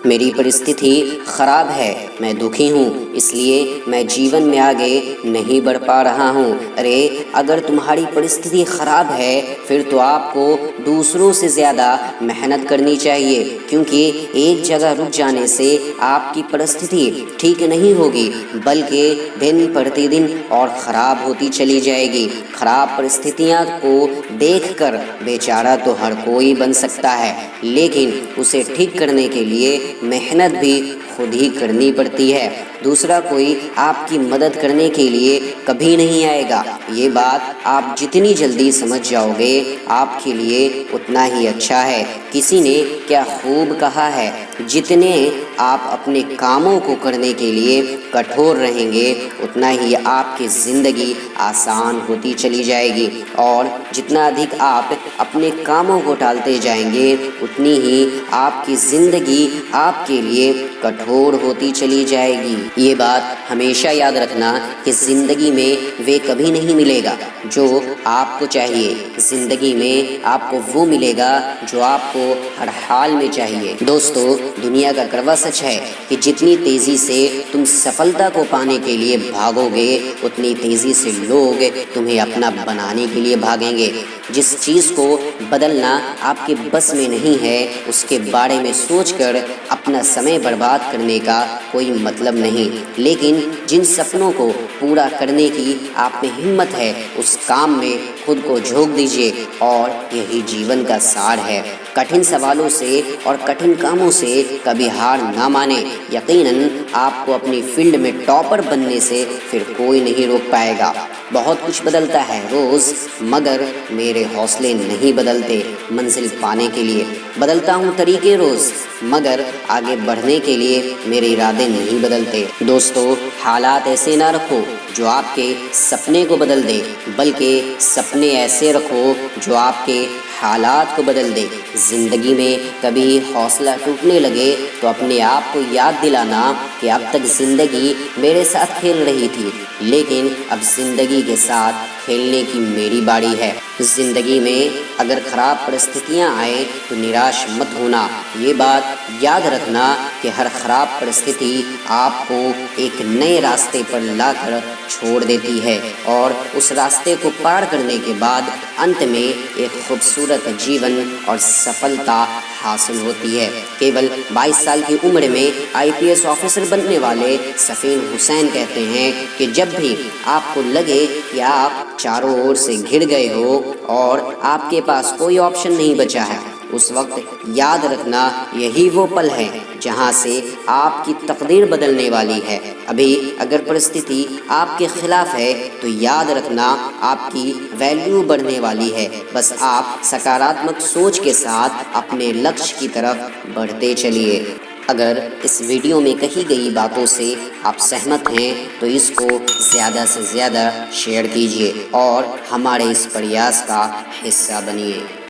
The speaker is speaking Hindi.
मेरी परिस्थिति खराब है, मैं दुखी हूँ, इसलिए मैं जीवन में आगे नहीं बढ़ पा रहा हूँ। अरे, अगर तुम्हारी परिस्थिति खराब है फिर तो आपको दूसरों से ज़्यादा मेहनत करनी चाहिए, क्योंकि एक जगह रुक जाने से आपकी परिस्थिति ठीक नहीं होगी, बल्कि दिन प्रतिदिन और ख़राब होती चली जाएगी। खराब परिस्थितियाँ को देखकर बेचारा तो हर कोई बन सकता है, लेकिन उसे ठीक करने के लिए मेहनत भी खुद ही करनी पड़ती है। दूसरा कोई आपकी मदद करने के लिए कभी नहीं आएगा। ये बात आप जितनी जल्दी समझ जाओगे आपके लिए उतना ही अच्छा है। किसी ने क्या खूब कहा है, जितने आप अपने कामों को करने के लिए कठोर रहेंगे उतना ही आपकी ज़िंदगी आसान होती चली जाएगी, और जितना अधिक आप अपने कामों को टालते जाएंगे उतनी ही आपकी ज़िंदगी आपके लिए कठोर होती चली जाएगी। ये बात हमेशा याद रखना कि ज़िंदगी में वे कभी नहीं मिलेगा जो आपको चाहिए। ज़िंदगी में आपको वो मिलेगा जो आपको हर हाल में चाहिए। दोस्तों, दुनिया का कड़वा सच है कि जितनी तेज़ी से तुम सफलता को पाने के लिए भागोगे उतनी तेज़ी से लोग तुम्हें अपना बनाने के लिए भागेंगे। जिस चीज़ को बदलना आपके बस में नहीं है उसके बारे में सोचकर अपना समय बर्बाद करने का कोई मतलब नहीं, लेकिन जिन सपनों को पूरा करने की आप में हिम्मत है उस काम में खुद को झोंक दीजिए, और यही जीवन का सार है। कठिन सवालों से और कठिन कामों से कभी हार ना माने। यकीनन आपको अपनी फील्ड में टॉपर बनने से फिर कोई नहीं रोक पाएगा। बहुत कुछ बदलता है रोज़, मगर मेरे हौसले नहीं बदलते। मंजिल पाने के लिए बदलता हूँ तरीके रोज़, मगर आगे बढ़ने के लिए मेरे इरादे नहीं बदलते। दोस्तों, हालात ऐसे ना रखो जो आपके सपने को बदल दे, बल्कि सपने ऐसे रखो जो आपके हालात को बदल दे। ज़िंदगी में कभी हौसला टूटने लगे तो अपने आप को याद दिलाना कि अब तक ज़िंदगी मेरे साथ खेल रही थी, लेकिन अब ज़िंदगी के साथ खेलने की मेरी बारी है। ज़िंदगी में अगर ख़राब परिस्थितियाँ आए तो निराश मत होना। ये बात याद रखना कि हर ख़राब परिस्थिति आपको एक नए रास्ते पर लाकर छोड़ देती है, और उस रास्ते को पार करने के बाद अंत में एक खूबसूरत जीवन और सफलता हासिल होती है। केवल 22 साल की उम्र में IPS ऑफिसर बनने वाले सफ़ीन हुसैन कहते हैं कि जब भी आपको लगे कि आप चारों ओर से घिर गए हो और आपके पास कोई ऑप्शन नहीं बचा है, उस वक्त याद रखना यही वो पल है जहां से आपकी तकदीर बदलने वाली है। अभी अगर परिस्थिति आपके खिलाफ है तो याद रखना आपकी वैल्यू बढ़ने वाली है। बस आप सकारात्मक सोच के साथ अपने लक्ष्य की तरफ बढ़ते चलिए। अगर इस वीडियो में कही गई बातों से आप सहमत हैं तो इसको ज़्यादा से ज़्यादा शेयर कीजिए और हमारे इस प्रयास का हिस्सा बनिए।